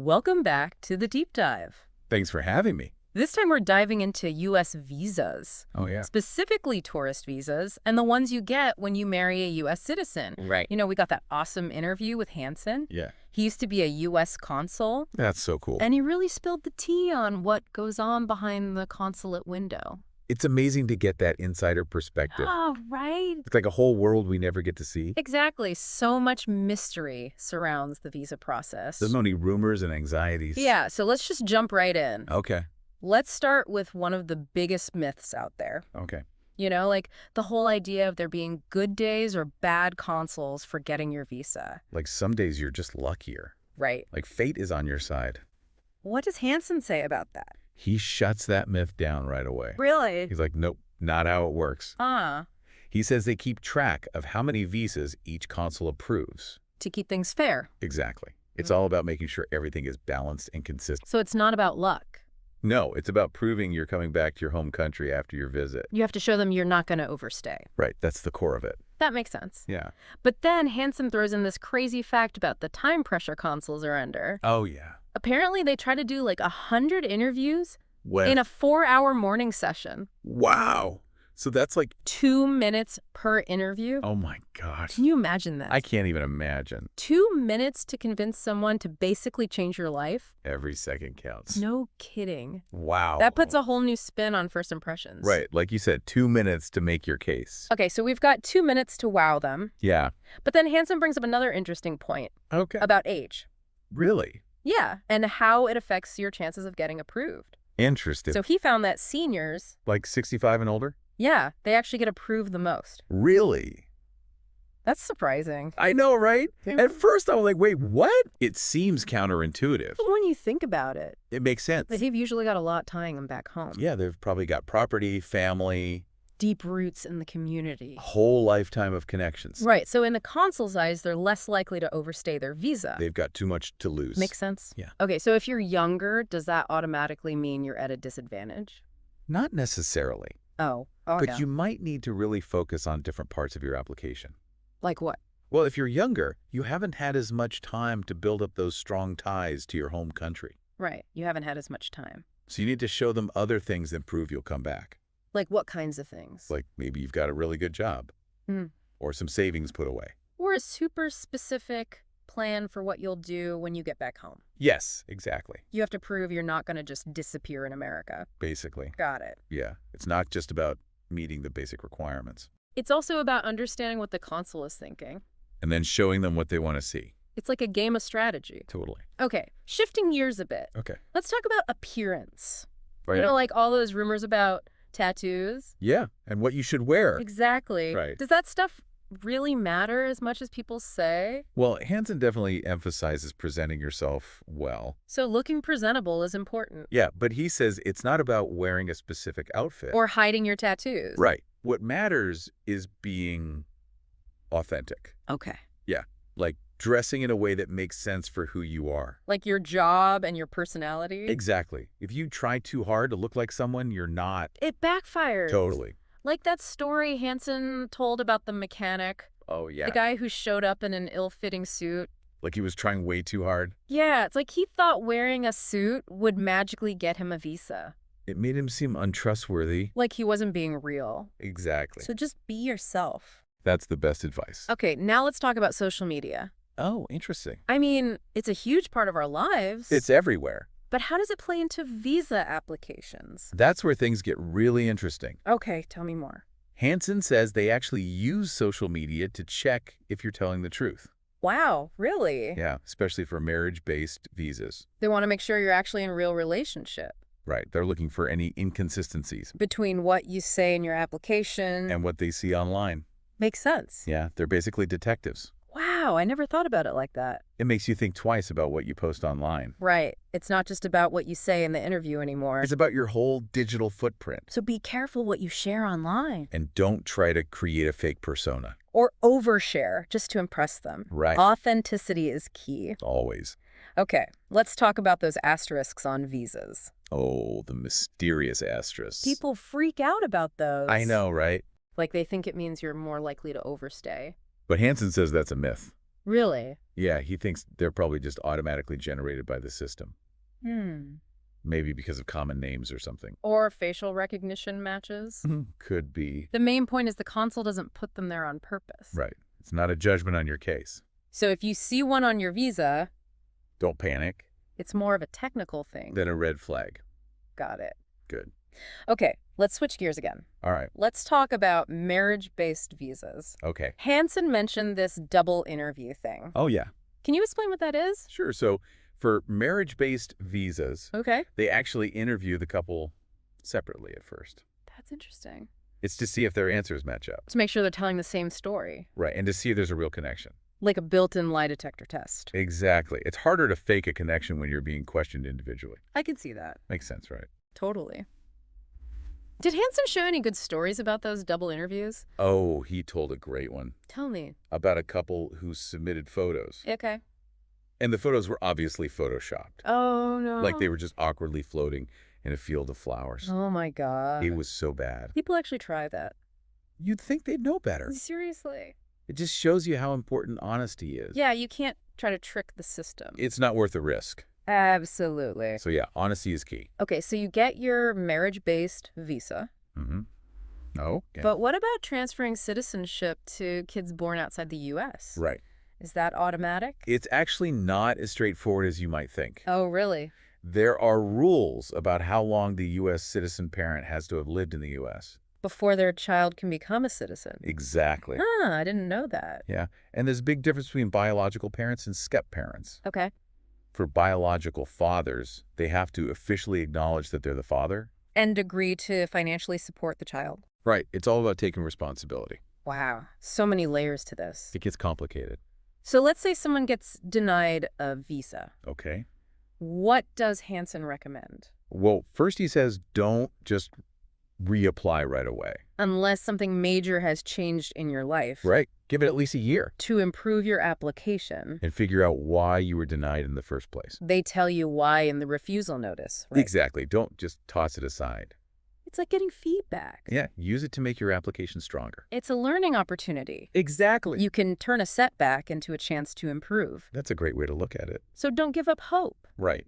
Welcome back to the deep dive. Thanks for having me. This time we're diving into U.S. visas, Oh, yeah. specifically tourist visas, and the ones you get when you marry a U.S. citizen. Right. You know, we got that awesome interview with Hanson. Yeah. He used to be a U.S. consul, That's so cool. and he really spilled the tea on what goes on behind the consulate window. It's amazing to get that insider perspective. Oh, right. It's like a whole world we never get to see. Exactly. So much mystery surrounds the visa process. There's no any rumors and anxieties. Yeah, so let's just jump right in. Okay. Let's start with one of the biggest myths out there. Okay. You know, like the whole idea of there being good days or bad consuls for getting your visa. Like some days you're just luckier. Right. Like fate is on your side. What does Hanson say about that? He shuts that myth down right away. Really? He's like, nope, not how it works. He says they keep track of how many visas each consul approves. To keep things fair. Exactly. It's all about making sure everything is balanced and consistent. So it's not about luck. No, it's about proving you're coming back to your home country after your visit. You have to show them you're not going to overstay. Right, that's the core of it. That makes sense. Yeah. But then Hanson throws in this crazy fact about the time pressure consuls are under. Oh, yeah. Apparently they try to do like 100 interviews When? in a 4-hour morning session. Wow. So that's like, 2 minutes per interview. oh my God. Can you imagine that? I can't even imagine. 2 minutes to convince someone to basically change your life? Every second counts. No kidding. Wow. That puts a whole new spin on first impressions. Right, like you said, 2 minutes to make your case. Okay, so we've got 2 minutes to wow them. Yeah. But then Hanson brings up another interesting point Okay. about age. Really? Yeah, and how it affects your chances of getting approved. Interesting. So he found that seniors, Like 65 and older? yeah, they actually get approved the most. Really? That's surprising. I know, right? At first I was like, wait, what? It seems counterintuitive. But when you think about it, It makes sense. they've usually got a lot tying them back home. Yeah, they've probably got property, family, Deep roots in the community. a whole lifetime of connections. Right, so in the consul's eyes, they're less likely to overstay their visa. They've got too much to lose. Makes sense? Yeah. Okay, so if you're younger, does that automatically mean you're at a disadvantage? Not necessarily, Oh, but yeah. you might need to really focus on different parts of your application. Like what? Well, if you're younger, you haven't had as much time to build up those strong ties to your home country. Right, you haven't had as much time. So you need to show them other things that prove you'll come back. Like what kinds of things? Like maybe you've got a really good job. Hmm. Or some savings put away. Or a super specific plan for what you'll do when you get back home. Yes, exactly. You have to prove you're not going to just disappear in America. Basically. Got it. Yeah. It's not just about meeting the basic requirements. It's also about understanding what the consul is thinking. And then showing them what they want to see. It's like a game of strategy. Totally. Okay, shifting gears a bit. Okay. Let's talk about appearance. Right. You know, like all those rumors about tattoos. Yeah. And what you should wear. Exactly. Right. Does that stuff really matter as much as people say? Well, Hanson definitely emphasizes presenting yourself well. So looking presentable is important. Yeah, but he says it's not about wearing a specific outfit. Or hiding your tattoos. Right. What matters is being authentic. Okay. Yeah. Like dressing in a way that makes sense for who you are. Like your job and your personality? Exactly. If you try too hard to look like someone, you're not. It backfires. Totally. Like that story Hanson told about the mechanic. Oh, yeah. The guy who showed up in an ill-fitting suit. Like he was trying way too hard. Yeah, it's like he thought wearing a suit would magically get him a visa. It made him seem untrustworthy. Like he wasn't being real. Exactly. So just be yourself. That's the best advice. Okay, now let's talk about social media. Oh, interesting. I mean, it's a huge part of our lives. It's everywhere. But how does it play into visa applications? That's where things get really interesting. Okay, tell me more. Hanson says they actually use social media to check if you're telling the truth. Wow, really? Yeah, especially for marriage-based visas. They want to make sure you're actually in a real relationship. Right, they're looking for any inconsistencies. Between what you say in your application. And what they see online. Makes sense. Yeah, they're basically detectives. Wow, I never thought about it like that. It makes you think twice about what you post online. Right. It's not just about what you say in the interview anymore. It's about your whole digital footprint. So be careful what you share online. And don't try to create a fake persona. Or overshare just to impress them. Right. Authenticity is key. Always. Okay, let's talk about those asterisks on visas. Oh, the mysterious asterisks. People freak out about those. I know, right? Like they think it means you're more likely to overstay. But Hanson says that's a myth. Really? Yeah, he thinks they're probably just automatically generated by the system. Hmm. Maybe because of common names or something. Or facial recognition matches? Could be. The main point is the consul doesn't put them there on purpose. Right. It's not a judgment on your case. So if you see one on your visa, Don't panic. it's more of a technical thing. Then a red flag. Got it. Good. Okay, let's switch gears again. All right. Let's talk about marriage-based visas. Okay. Hanson mentioned this double interview thing. Oh, yeah. Can you explain what that is? Sure. So for marriage-based visas, Okay. they actually interview the couple separately at first. That's interesting. It's to see if their answers match up. To make sure they're telling the same story. Right. And to see if there's a real connection. Like a built-in lie detector test. Exactly. It's harder to fake a connection when you're being questioned individually. I can see that. Makes sense, right? Totally. Did Hanson show any good stories about those double interviews? Oh, he told a great one Tell me. about a couple who submitted photos. Okay. And the photos were obviously photoshopped. Oh, no. Like they were just awkwardly floating in a field of flowers. Oh, my God. It was so bad. People actually try that. You'd think they'd know better. Seriously. It just shows you how important honesty is. Yeah, you can't try to trick the system. It's not worth the risk. Absolutely. So yeah, honesty is key. Okay, so you get your marriage-based visa. Mm-hmm. Oh, okay. But what about transferring citizenship to kids born outside the U.S.? Right. Is that automatic? It's actually not as straightforward as you might think. Oh, really? There are rules about how long the U.S. citizen parent has to have lived in the U.S. Before their child can become a citizen. Exactly. Ah, I didn't know that. Yeah. And there's a big difference between biological parents and step parents. Okay. For biological fathers, they have to officially acknowledge that they're the father. And agree to financially support the child. Right. It's all about taking responsibility. Wow. So many layers to this. It gets complicated. So let's say someone gets denied a visa. Okay. What does Hanson recommend? Well, first he says don't just reapply right away. Unless something major has changed in your life. Right. Give it at least a year. To improve your application. And figure out why you were denied in the first place. They tell you why in the refusal notice, right? Exactly. Don't just toss it aside. It's like getting feedback. Yeah. Use it to make your application stronger. It's a learning opportunity. Exactly. You can turn a setback into a chance to improve. That's a great way to look at it. So don't give up hope. Right.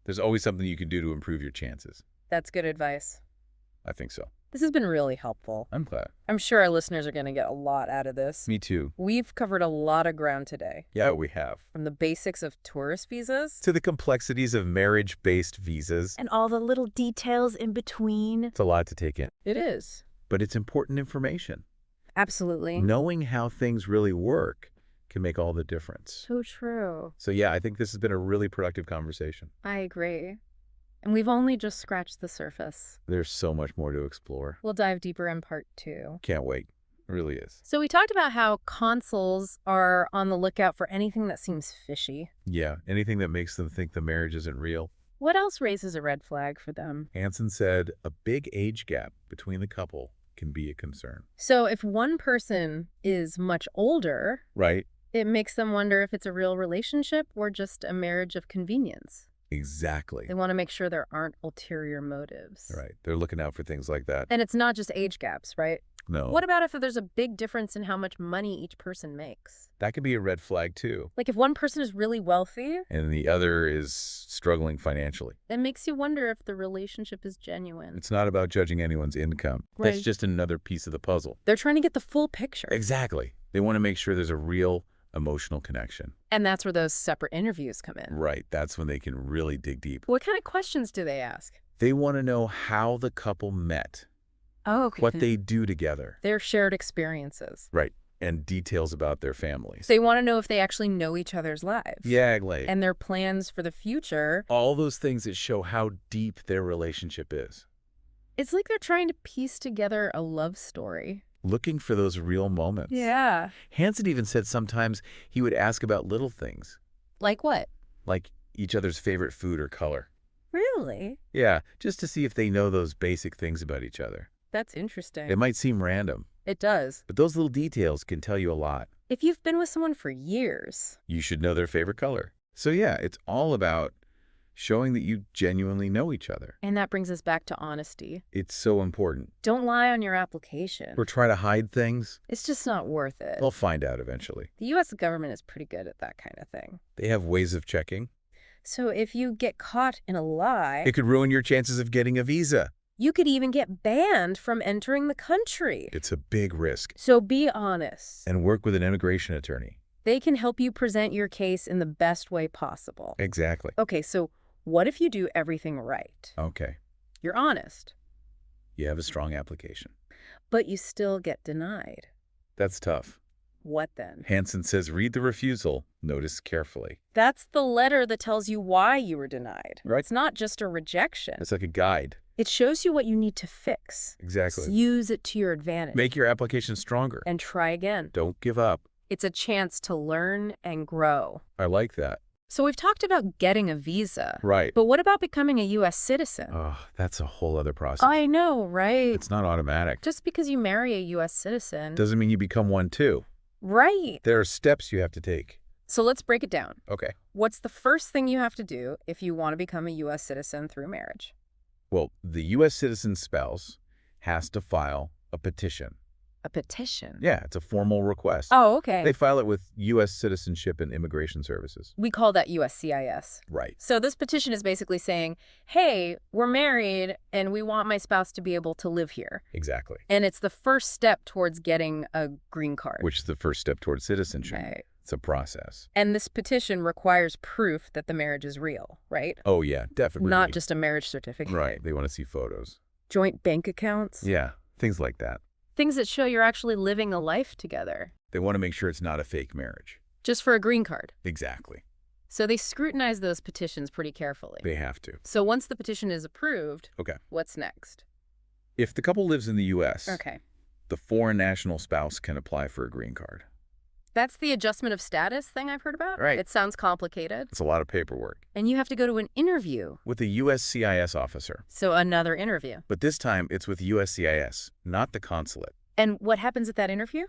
There's always something you can do to improve your chances. That's good advice. I think so. This has been really helpful. I'm glad. I'm sure our listeners are going to get a lot out of this. Me too. We've covered a lot of ground today. Yeah, we have. From the basics of tourist visas To the complexities of marriage-based visas. and all the little details in between. It's a lot to take in. It is. But it's important information. Absolutely. Knowing how things really work can make all the difference. So true. So yeah, I think this has been a really productive conversation. I agree. And we've only just scratched the surface. There's so much more to explore. We'll dive deeper in part 2. Can't wait. It really is. So we talked about how consuls are on the lookout for anything that seems fishy. Yeah, anything that makes them think the marriage isn't real. What else raises a red flag for them? Hanson said a big age gap between the couple can be a concern. So if one person is much older, Right? it makes them wonder if it's a real relationship or just a marriage of convenience. Exactly. They want to make sure there aren't ulterior motives. Right. They're looking out for things like that. And it's not just age gaps, right? No. What about if there's a big difference in how much money each person makes? That could be a red flag too. Like if one person is really wealthy, And the other is struggling financially. it makes you wonder if the relationship is genuine. It's not about judging anyone's income. Right. That's just another piece of the puzzle. They're trying to get the full picture. Exactly. They want to make sure there's a real emotional connection. And that's where those separate interviews come in. Right. That's when they can really dig deep. What kind of questions do they ask? They want to know how the couple met, Oh, okay. what they do together. Their shared experiences. Right. And details about their families. They want to know if they actually know each other's lives. Yeah, like And their plans for the future. all those things that show how deep their relationship is. It's like they're trying to piece together a love story. Looking for those real moments. Yeah. Hanson even said sometimes he would ask about little things, Like what? like each other's favorite food or color. Really? Yeah, just to see if they know those basic things about each other. That's interesting. It might seem random, It does. but those little details can tell you a lot. If you've been with someone for years. You should know their favorite color. So yeah, it's all about showing that you genuinely know each other. And that brings us back to honesty. It's so important. Don't lie on your application. Or try to hide things. It's just not worth it. They'll find out eventually. The U.S. government is pretty good at that kind of thing. They have ways of checking. So if you get caught in a lie, It could ruin your chances of getting a visa. you could even get banned from entering the country. It's a big risk. So be honest. And work with an immigration attorney. They can help you present your case in the best way possible. Exactly. Okay, so what if you do everything right? Okay. You're honest, You have a strong application. but you still get denied. That's tough. What then? Hanson says read the refusal, notice carefully. That's the letter that tells you why you were denied. Right. It's not just a rejection. It's like a guide. It shows you what you need to fix. Exactly. Use it to your advantage. Make your application stronger. And try again. Don't give up. It's a chance to learn and grow. I like that. So we've talked about getting a visa. Right. But what about becoming a U.S. citizen? Oh, that's a whole other process. I know, right? It's not automatic. Just because you marry a U.S. citizen. Doesn't mean you become one too. Right. There are steps you have to take. So let's break it down. Okay. What's the first thing you have to do if you want to become a U.S. citizen through marriage? Well, the U.S. citizen's spouse has to file a petition. A petition? Yeah, it's a formal request. Oh, okay. They file it with U.S. Citizenship and Immigration Services. We call that USCIS. Right. So this petition is basically saying, hey, we're married and we want my spouse to be able to live here. Exactly. And it's the first step towards getting a green card. Which is the first step towards citizenship. Right. It's a process. And this petition requires proof that the marriage is real, right? Oh, yeah, definitely. Not just a marriage certificate. Right. They want to see photos. Joint bank accounts. Yeah, things like that. Things that show you're actually living a life together. They want to make sure it's not a fake marriage. Just for a green card. Exactly. So they scrutinize those petitions pretty carefully. They have to. So once the petition is approved, Okay. what's next? If the couple lives in the U.S., Okay. the foreign national spouse can apply for a green card. That's the adjustment of status thing I've heard about? Right. It sounds complicated. It's a lot of paperwork. And you have to go to an interview. With a USCIS officer. So another interview. But this time, it's with USCIS, not the consulate. And what happens at that interview?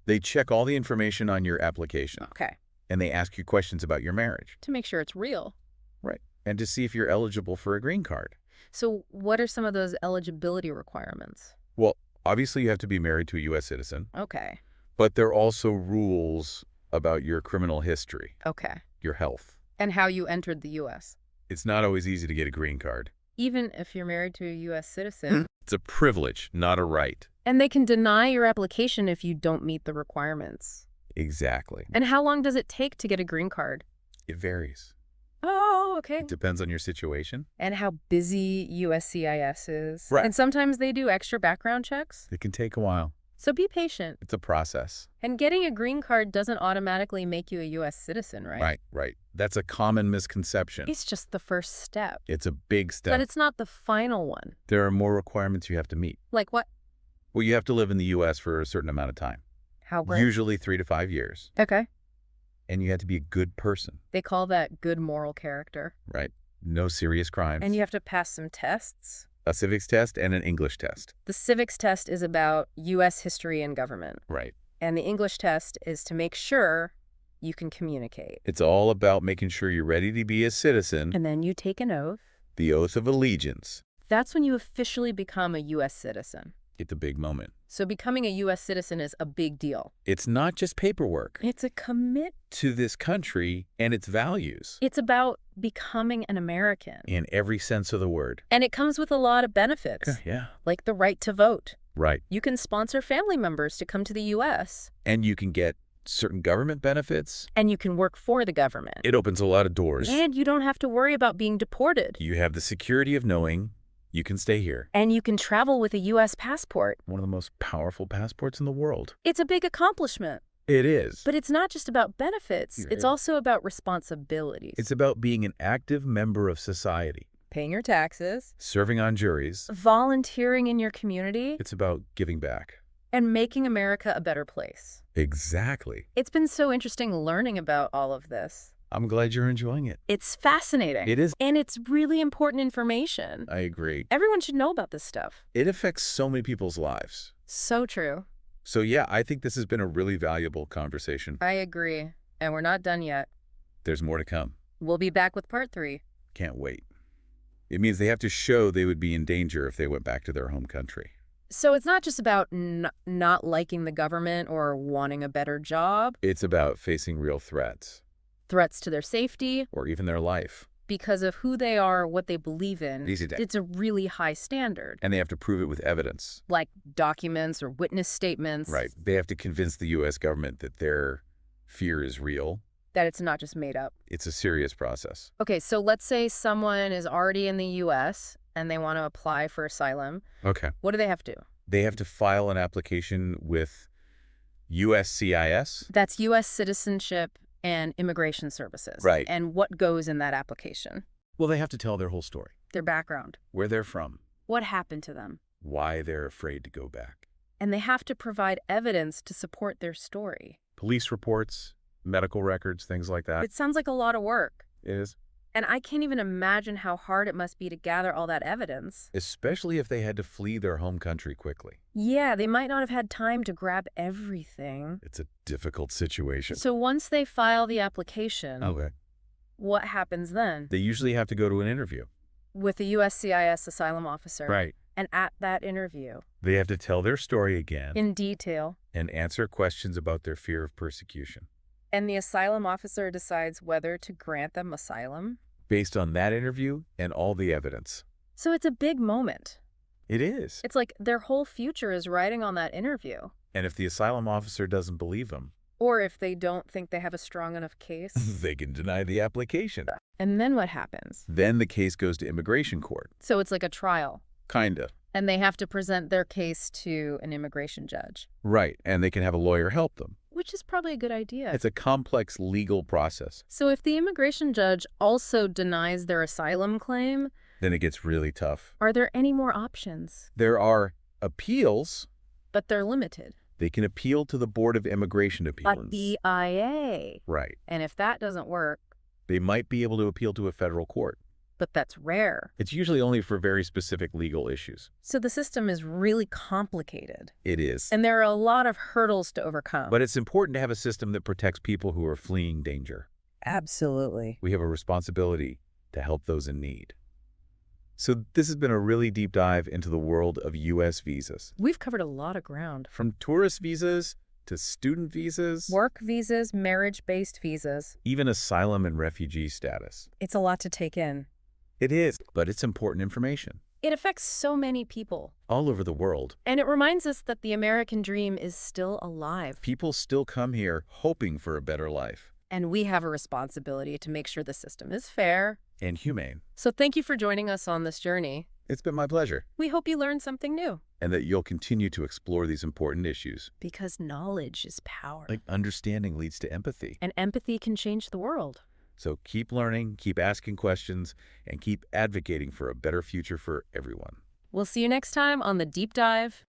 They check all the information on your application. Okay. And they ask you questions about your marriage. To make sure it's real. Right. And to see if you're eligible for a green card. So what are some of those eligibility requirements? Well, obviously you have to be married to a U.S. citizen. Okay. But there are also rules about your criminal history, Okay. your health. And how you entered the U.S. It's not always easy to get a green card. Even if you're married to a U.S. citizen. It's a privilege, not a right. And they can deny your application if you don't meet the requirements. Exactly. And how long does it take to get a green card? It varies. Oh, okay. It depends on your situation. And how busy USCIS is. Right. And sometimes they do extra background checks. It can take a while. So be patient. It's a process. And getting a green card doesn't automatically make you a U.S. citizen, right? Right. That's a common misconception. It's just the first step. It's a big step. But it's not the final one. There are more requirements you have to meet. Like what? Well, you have to live in the U.S. for a certain amount of time. How great? Usually 3 to 5 years. Okay. And you have to be a good person, They call that good moral character. right? No serious crimes. And you have to pass some tests. A civics test and an English test. The civics test is about U.S. history and government. Right. And the English test is to make sure you can communicate. It's all about making sure you're ready to be a citizen. And then you take an oath. The oath of allegiance. That's when you officially become a U.S. citizen. It's a big moment. So becoming a U.S. citizen is a big deal. It's not just paperwork. It's a commit. To this country and its values. It's about becoming an American. In every sense of the word. And it comes with a lot of benefits. Yeah. Like the right to vote. Right. You can sponsor family members to come to the U.S. And you can get certain government benefits. And you can work for the government. It opens a lot of doors. And you don't have to worry about being deported. You have the security of knowing you can stay here. And you can travel with a U.S. passport. One of the most powerful passports in the world. It's a big accomplishment. It is. But it's not just about benefits. Yeah. It's also about responsibilities. It's about being an active member of society. Paying your taxes. Serving on juries. Volunteering in your community. It's about giving back. And making America a better place. Exactly. It's been so interesting learning about all of this. I'm glad you're enjoying it. It's fascinating. It is. And it's really important information. I agree. Everyone should know about this stuff. It affects so many people's lives. So true. So yeah, I think this has been a really valuable conversation. I agree. And we're not done yet. There's more to come. We'll be back with part 3. can't wait. It means they have to show they would be in danger if they went back to their home country. So it's not just about not liking the government or wanting a better job. It's about facing real threats. Threats to their safety. Or even their life. Because of who they are, what they believe in. Easy day. It's a really high standard. And they have to prove it with evidence. Like documents or witness statements. Right. They have to convince the U.S. government that their fear is real. That it's not just made up. It's a serious process. Okay, so let's say someone is already in the U.S. and they want to apply for asylum. Okay. What do they have to do? They have to file an application with USCIS. That's U.S. Citizenship and Immigration Services. Right. And what goes in that application? Well, they have to tell their whole story. Their background. Where they're from. What happened to them? Why they're afraid to go back. And they have to provide evidence to support their story. Police reports, medical records, things like that. It sounds like a lot of work. It is. And I can't even imagine how hard it must be to gather all that evidence. Especially if they had to flee their home country quickly. Yeah, they might not have had time to grab everything. It's a difficult situation. So once they file the application, Okay. what happens then? They usually have to go to an interview. With the USCIS asylum officer. Right. And at that interview, They have to tell their story again. in detail, And answer questions about their fear of persecution. and the asylum officer decides whether to grant them asylum. Based on that interview and all the evidence. So it's a big moment. It is. It's like their whole future is riding on that interview. And if the asylum officer doesn't believe them, Or if they don't think they have a strong enough case. they can deny the application. And then what happens? Then the case goes to immigration court. So it's like a trial. Kinda. And they have to present their case to an immigration judge. Right. And they can have a lawyer help them. Which is probably a good idea. It's a complex legal process. So if the immigration judge also denies their asylum claim, Then it gets really tough. are there any more options? There are appeals. But they're limited. They can appeal to the Board of Immigration Appeals. Like BIA. Right. And if that doesn't work, They might be able to appeal to a federal court. but that's rare. It's usually only for very specific legal issues. So the system is really complicated. It is. And there are a lot of hurdles to overcome. But it's important to have a system that protects people who are fleeing danger. Absolutely. We have a responsibility to help those in need. So this has been a really deep dive into the world of U.S. visas. We've covered a lot of ground. From tourist visas to student visas, Work visas, marriage-based visas. even asylum and refugee status. It's a lot to take in. It is, but it's important information. It affects so many people. All over the world, And it reminds us that the American dream is still alive. people still come here hoping for a better life. And we have a responsibility to make sure the system is fair. And humane. So thank you for joining us on this journey. It's been my pleasure. We hope you learned something new. And that you'll continue to explore these important issues. Because knowledge is power. Like understanding leads to empathy. And empathy can change the world. So keep learning, keep asking questions, and keep advocating for a better future for everyone. We'll see you next time on The Deep Dive.